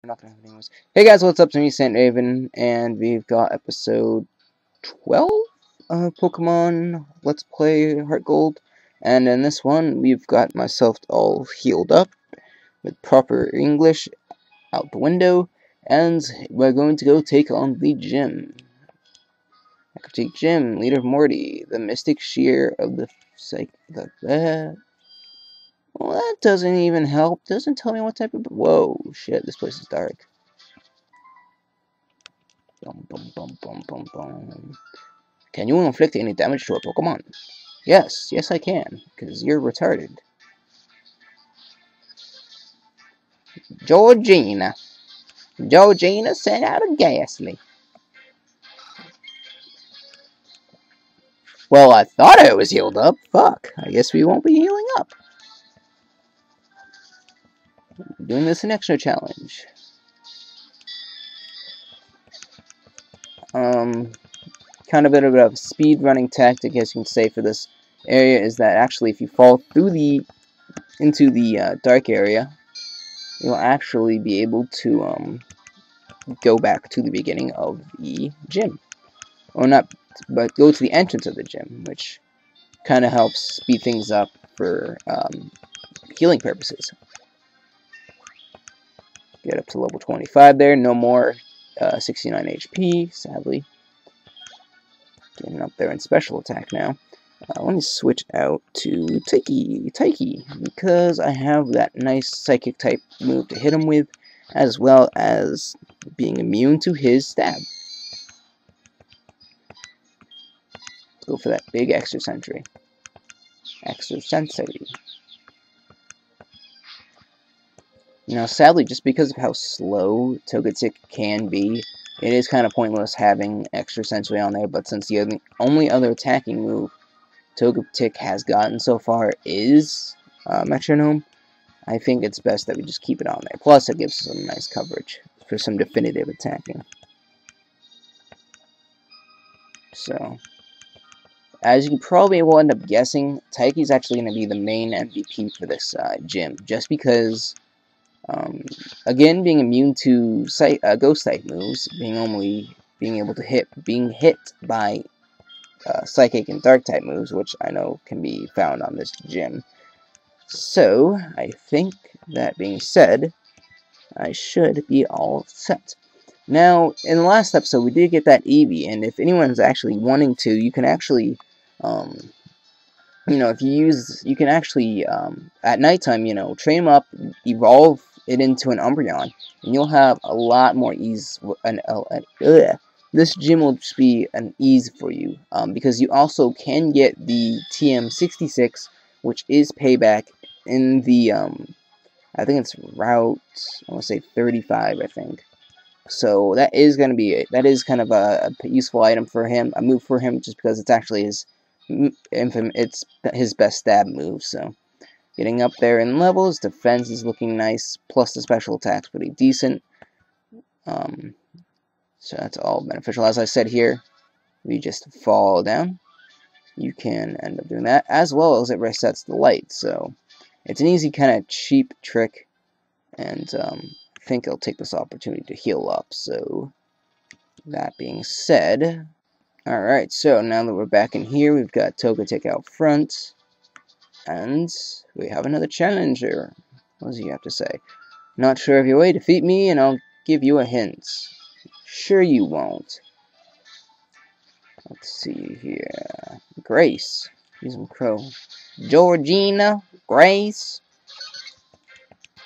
Not gonna have anyways. Hey guys, what's up? It's me, Saint Raven, and we've got episode 12 of Pokemon Let's Play Heart Gold. And in this one, we've got myself all healed up with proper English out the window, and we're going to go take on the gym. Take Gym, leader of Morty, the Mystic Shear of the well, that doesn't even help. Doesn't tell me what type of. Whoa, shit! This place is dark. Bum, bum, bum, bum, bum, bum. Can you inflict any damage to a Pokemon? Yes, yes I can, because you're retarded. Georgina. Georgina sent out a Ghastly. Well, I thought I was healed up. Fuck, I guess we won't be healing up. Doing this an extra challenge. Kind of a bit of a speed running tactic, as you can say, for this area is that actually if you fall through into the dark area, you'll actually be able to go back to the beginning of the gym. Or not, but go to the entrance of the gym, which kind of helps speed things up for healing purposes. Get up to level 25 there, no more 69 HP, sadly. Getting up there in special attack now. Let me switch out to Taiki, because I have that nice psychic type move to hit him with, as well as being immune to his stab. Let's go for that big Extra Sentry. Now, sadly, just because of how slow Togetic can be, it is kind of pointless having Extra Sentry on there, but since the only other attacking move Togetic has gotten so far is Metronome, I think it's best that we just keep it on there. Plus, it gives some nice coverage for some definitive attacking. So, as you probably will end up guessing, Taiki's actually going to be the main MVP for this gym, just because, again, being immune to ghost type moves, being able to being hit by psychic and dark type moves, which I know can be found on this gym. So, I think, that being said, I should be all set. Now, in the last episode, we did get that Eevee, and if anyone's actually wanting to, you can actually, if you can actually, at nighttime, train him up, evolve it into an Umbreon, and you'll have a lot more ease. This gym will just be an ease for you, because you also can get the TM66, which is payback in the, I think it's route, I want to say 35, I think. So that is going to be that is kind of a useful item for him, a move for him, just because it's actually it's his best stab move. So getting up there in levels, defense is looking nice, plus the special attack's pretty decent. So that's all beneficial. As I said here, we just fall down. You can end up doing that, as well as it resets the light. So it's an easy kind of cheap trick, and I think I'll take this opportunity to heal up. So that being said, alright, so now that we're back in here, we've got Togetic out front, and we have another challenger. What does he have to say? Not sure of your way, defeat me and I'll give you a hint. Sure you won't. Let's see here. Grace. Use some crow. Georgina. Grace.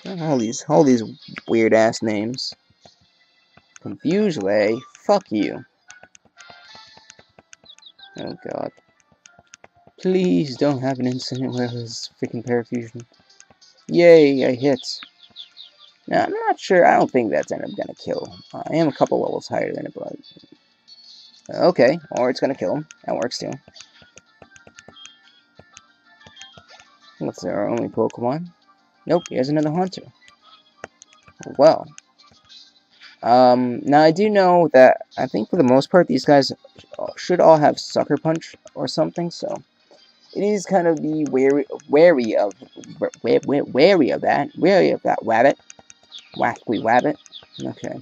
All these weird ass names. Confuseway. Fuck you. Oh god. Please don't have an incident where there's freaking parafusion. Yay, I hit. Now, I'm not sure. I don't think that's ended up gonna kill. I am a couple levels higher than it, but okay, or it's gonna kill him. That works too. That's our only Pokemon. Nope, here's another Haunter. Well. Now I do know that I think for the most part these guys should all have Sucker Punch or something, so it is kind of be wary of that Wabbit. Wackly Wabbit. Okay.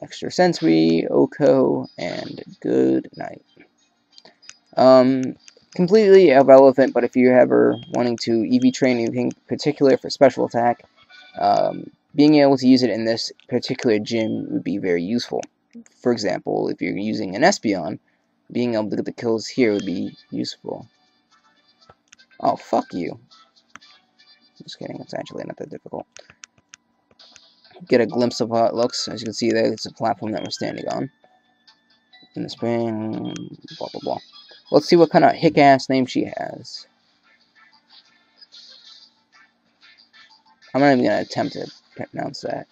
Extra Sensory, Oko, and Good Night. Completely irrelevant, but if you're ever wanting to EV train anything particular for special attack, being able to use it in this particular gym would be very useful. For example, if you're using an Espeon, being able to get the kills here would be useful. Oh, fuck you. Just kidding, it's actually not that difficult. Get a glimpse of how it looks. As you can see there, it's a platform that we're standing on. In the spring, blah blah blah. Let's see what kind of hick-ass name she has. I'm not even going to attempt to pronounce that.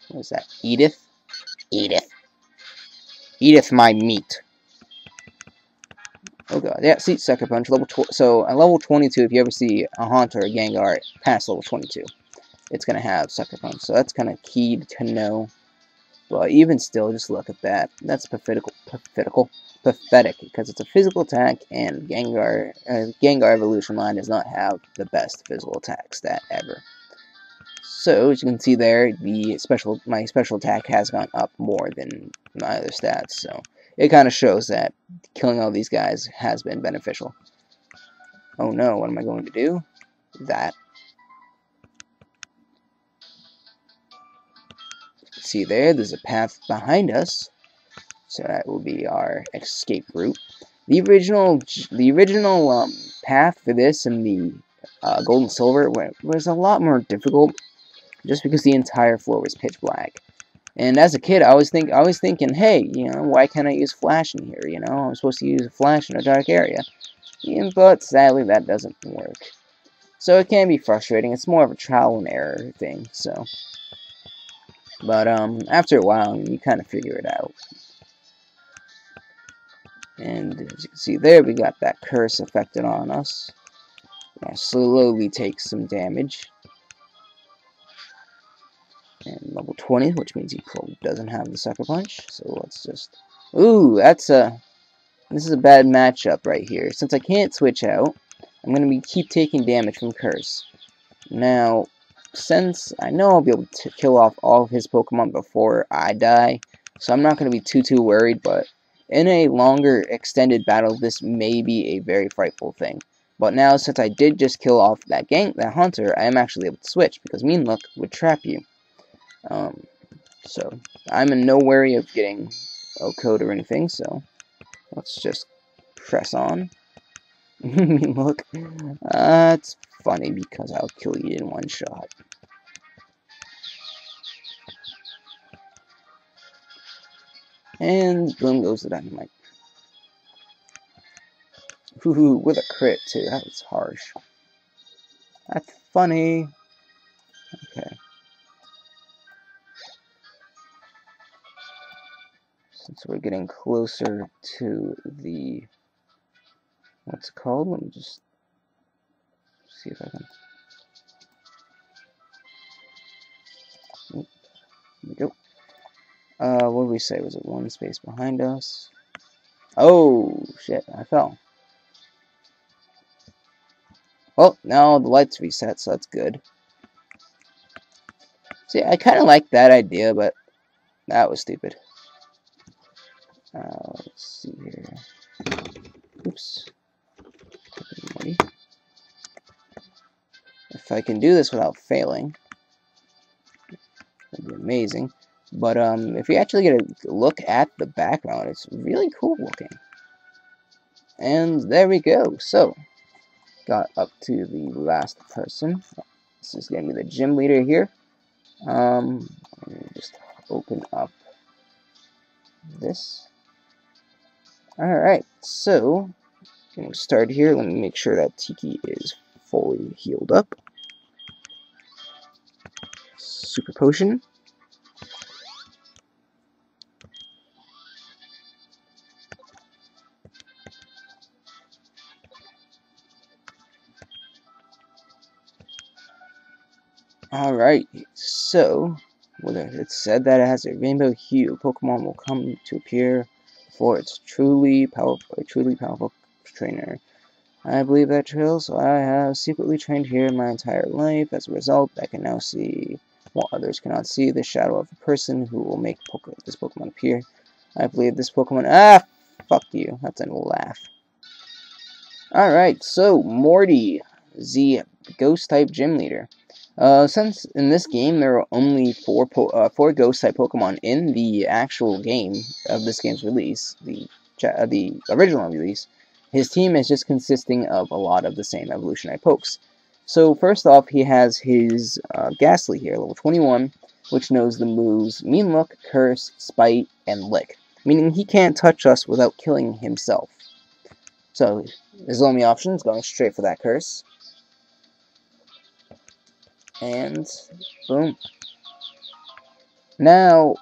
What is that? Edith? Edith. Edith, my meat. Oh god. Yeah, see, Sucker Punch. So, at level 22, if you ever see a Haunter or Gengar past level 22, it's going to have Sucker Punch. So that's kind of key to know. But even still, just look at that. That's pathetic, because it's a physical attack, and Gengar Evolution Line does not have the best physical attack stat ever. So, as you can see there, my special attack has gone up more than my other stats, so it kind of shows that killing all these guys has been beneficial. Oh no, what am I going to do? That. See there's a path behind us, so that will be our escape route. The original path for this and the Gold and Silver was a lot more difficult, just because the entire floor was pitch black. And as a kid, I was thinking, hey, you know, why can't I use flash in here? You know, I'm supposed to use a flash in a dark area. But sadly, that doesn't work. So it can be frustrating. It's more of a trial and error thing. So, but after a while, you kind of figure it out. And as you can see there, we got that curse affected on us. I slowly take some damage. And level 20, which means he probably doesn't have the Sucker Punch. So let's just... Ooh, this is a bad matchup right here. Since I can't switch out, I'm going to keep taking damage from Curse. Now, since I know I'll be able to kill off all of his Pokemon before I die, so I'm not going to be too worried, but in a longer extended battle, this may be a very frightful thing. But now, since I did just kill off that Haunter, I am actually able to switch, because Mean Look would trap you. So, I'm in no worry of getting O-code or anything, so let's just press on. Mean Look. It's funny because I'll kill you in one shot. And boom goes the dynamite. Ooh, with a crit too. That was harsh. That's funny. Okay. Since we're getting closer to the... What's it called? Let me just see if I can... Here we go. What did we say? Was it one space behind us? Oh, shit. I fell. Well, now the lights reset, so that's good. See, I kind of like that idea, but that was stupid. Let's see here. Oops. If I can do this without failing, that'd be amazing. But if you actually get a look at the background, it's really cool looking. And there we go. So, got up to the last person. This is going to be the gym leader here. Let me just open up this. Alright, so, getting started here. Let me make sure that Tiki is fully healed up. Super Potion. Alright, so, it said that it has a rainbow hue. Pokemon will come to appear before it's a truly powerful trainer. I believe that trail, so I have secretly trained here my entire life. As a result, I can now see while others cannot see the shadow of a person who will make this Pokemon appear. I believe this Pokemon... Ah! Fuck you. That's a laugh. Alright, so Morty, the Ghost-type gym leader. Since in this game there are only four Ghost-type Pokemon in the actual game of this game's release, the original release, his team is just consisting of a lot of the same evolutionary pokes. So first off, he has his Ghastly here, level 21, which knows the moves Mean Look, Curse, Spite, and Lick, meaning he can't touch us without killing himself. So his only option is going straight for that Curse. And boom. Now,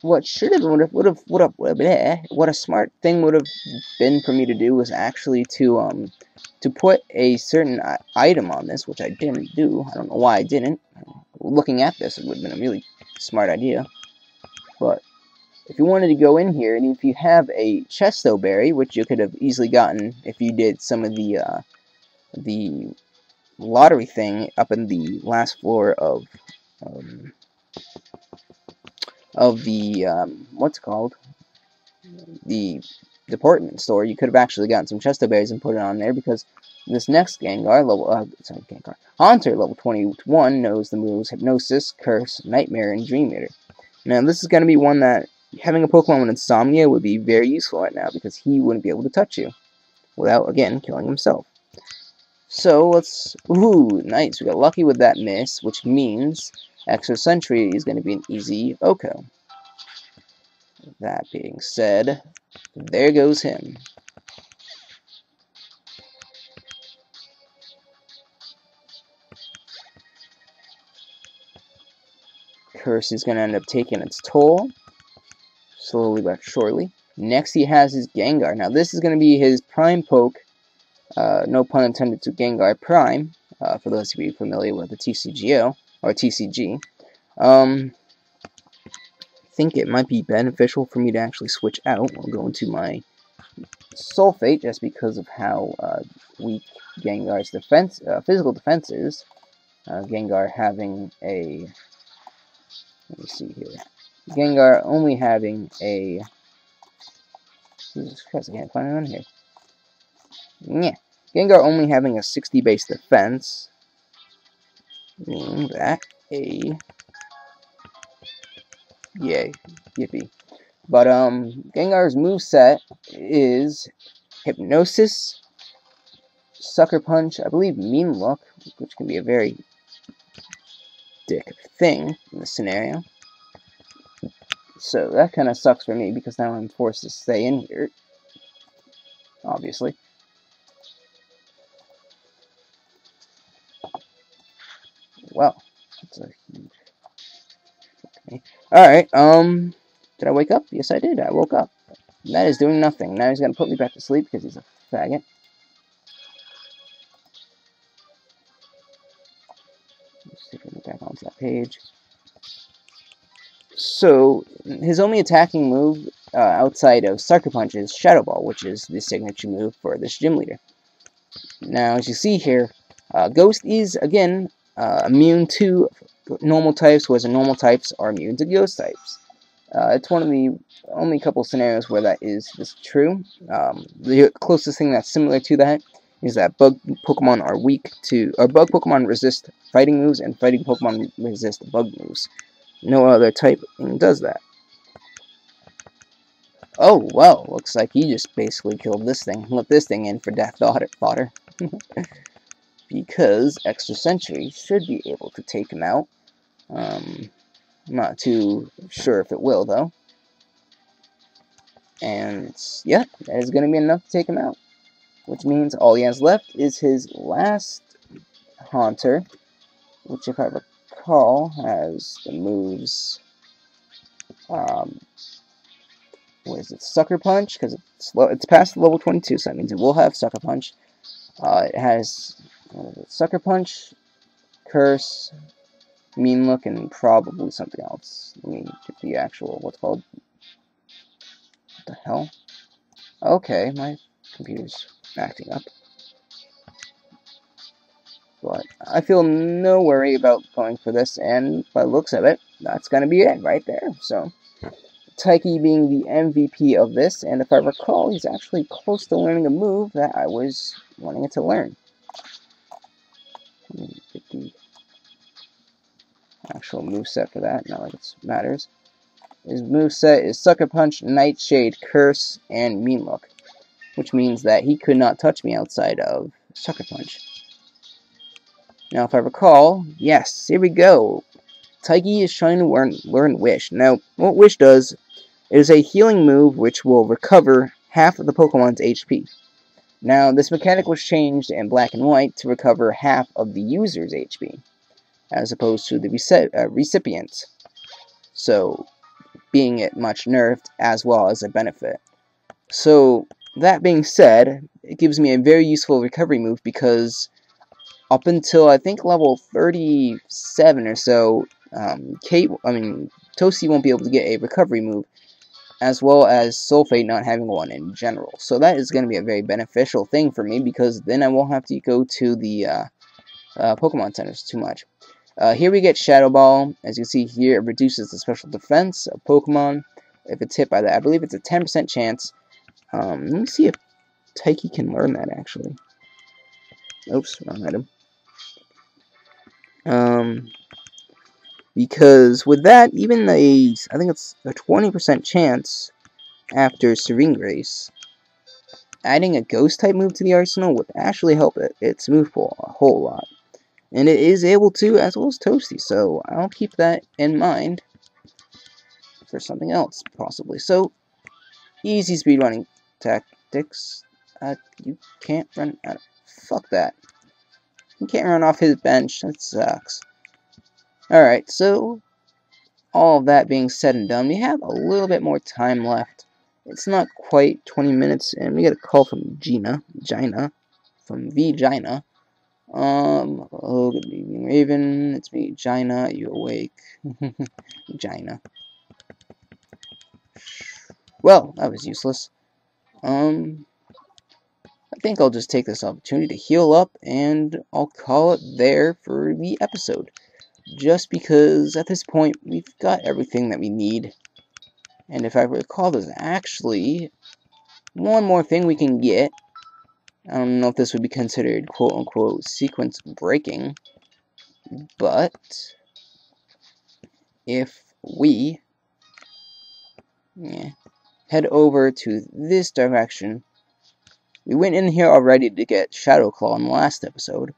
what a smart thing would have been for me to do was actually to put a certain item on this, which I didn't do. I don't know why I didn't. Looking at this, it would have been a really smart idea. But if you wanted to go in here, and if you have a Chesto Berry, which you could have easily gotten if you did some of the lottery thing up in the last floor of the what's it called, the department store, you could have actually gotten some Chesto Berries and put it on there, because this next Haunter level 21 knows the moves Hypnosis, Curse, Nightmare, and Dream Eater. Now this is going to be one that having a Pokemon with Insomnia would be very useful right now, because he wouldn't be able to touch you without, again, killing himself. So let's... Ooh, nice. We got lucky with that miss, which means Extra Sentry is going to be an easy OHKO. That being said, there goes him. Curse is going to end up taking its toll, slowly but surely. Next he has his Gengar. Now this is going to be his prime poke, no pun intended to Gengar Prime, for those of you familiar with the TCGO, or TCG. I think it might be beneficial for me to actually switch out. I'll go into my Sulfate, just because of how weak Gengar's defense, physical defense is. Gengar having a... Let me see here. Gengar only having a... Jesus Christ, I can't find it on here. Yeah. Gengar only having a 60 base defense, meaning that a... Yay. Yippee. But, Gengar's moveset is Hypnosis, Sucker Punch, I believe Mean Look, which can be a very dick thing in this scenario. So that kind of sucks for me, because now I'm forced to stay in here, obviously. Well, that's a huge... Okay. Alright, did I wake up? Yes, I did. I woke up. That is doing nothing. Now he's going to put me back to sleep because he's a faggot. Let's take me back onto that page. So, his only attacking move outside of Sucker Punch is Shadow Ball, which is the signature move for this gym leader. Now, as you see here, Ghost is, again, immune to normal types, whereas the normal types are immune to Ghost types. It's one of the only couple scenarios where that is just true. The closest thing that's similar to that is that bug Pokemon are weak to, or bug Pokemon resist fighting moves, and fighting Pokemon resist bug moves. No other type does that. Oh, well, looks like he just basically killed this thing, let this thing in for death fodder. Because Extra Sentry should be able to take him out. I'm not too sure if it will, though. And, yeah, that is going to be enough to take him out. Which means all he has left is his last Haunter, which, if I recall, has the moves, what is it, Sucker Punch, because it's past level 22, so that means it will have Sucker Punch. It has Sucker Punch, Curse, Mean Look, and probably something else. Let me get the actual, what's called, what the hell? Okay, my computer's acting up. But I feel no worry about going for this, and by the looks of it, that's going to be it right there. So, Taiki being the MVP of this, and if I recall, he's actually close to learning a move that I was wanting it to learn. Let me get the actual moveset for that, not like it matters. His moveset is Sucker Punch, Nightshade, Curse, and Mean Look, which means that he could not touch me outside of Sucker Punch. Now, if I recall, yes, here we go. Taiki is trying to learn Wish. Now, what Wish does is a healing move which will recover half of the Pokemon's HP. Now, this mechanic was changed in Black and White to recover half of the user's HP, as opposed to the recipient. So, being it much nerfed as well as a benefit. So, that being said, it gives me a very useful recovery move because up until I think level 37 or so, Toasty won't be able to get a recovery move, as well as Sulfate not having one in general. So that is going to be a very beneficial thing for me because then I won't have to go to the Pokemon centers too much. Here we get Shadow Ball. As you see here, it reduces the special defense of Pokemon if it's hit by that. I believe it's a 10% chance. Let me see if Taiki can learn that actually. Oops, wrong item. Because with that, even I think it's a 20% chance after Serene Grace, adding a Ghost type move to the arsenal would actually help its move pool a whole lot. And it is able to, as well as Toasty, so I'll keep that in mind for something else, possibly. So, easy speedrunning tactics. You can't run out. Fuck that. You can't run off his bench. That sucks. Alright, so all of that being said and done, we have a little bit more time left. It's not quite 20 minutes, and we get a call from Gina, from Vgina. Oh, good evening, Raven. It's me, Gina. Are you awake? Gina. Well, that was useless. I think I'll just take this opportunity to heal up, and I'll call it there for the episode. Just because, at this point, we've got everything that we need. And if I recall, there's actually one more thing we can get. I don't know if this would be considered quote-unquote sequence breaking, but if we head over to this direction, we went in here already to get Shadow Claw in the last episode,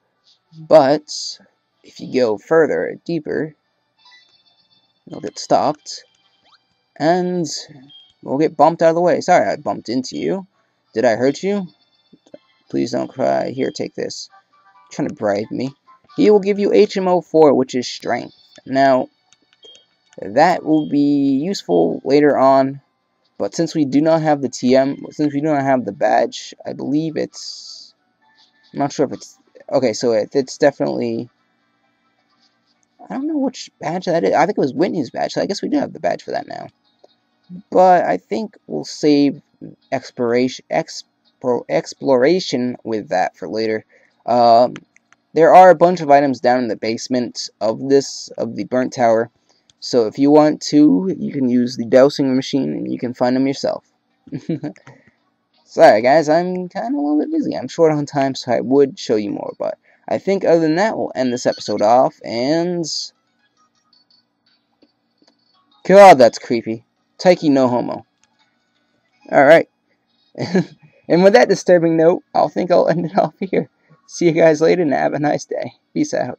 but if you go further, deeper, you'll get stopped, and we'll get bumped out of the way. Sorry, I bumped into you. Did I hurt you? Please don't cry. Here, take this. You're trying to bribe me. He will give you HMO4, which is Strength. Now, that will be useful later on, but since we do not have the TM, since we do not have the badge, I believe it's... I'm not sure if it's... Okay, so it's definitely... I don't know which badge that is. I think it was Whitney's badge, so I guess we do have the badge for that now. But I think we'll save exploration with that for later. There are a bunch of items down in the basement of the Burnt Tower. So if you want to, you can use the dowsing machine and you can find them yourself. Sorry guys, I'm kind of a little bit busy. I'm short on time, so I would show you more, but I think other than that, we'll end this episode off, and... God, that's creepy. Taiki no homo. Alright. And with that disturbing note, I'll end it off here. See you guys later, and have a nice day. Peace out.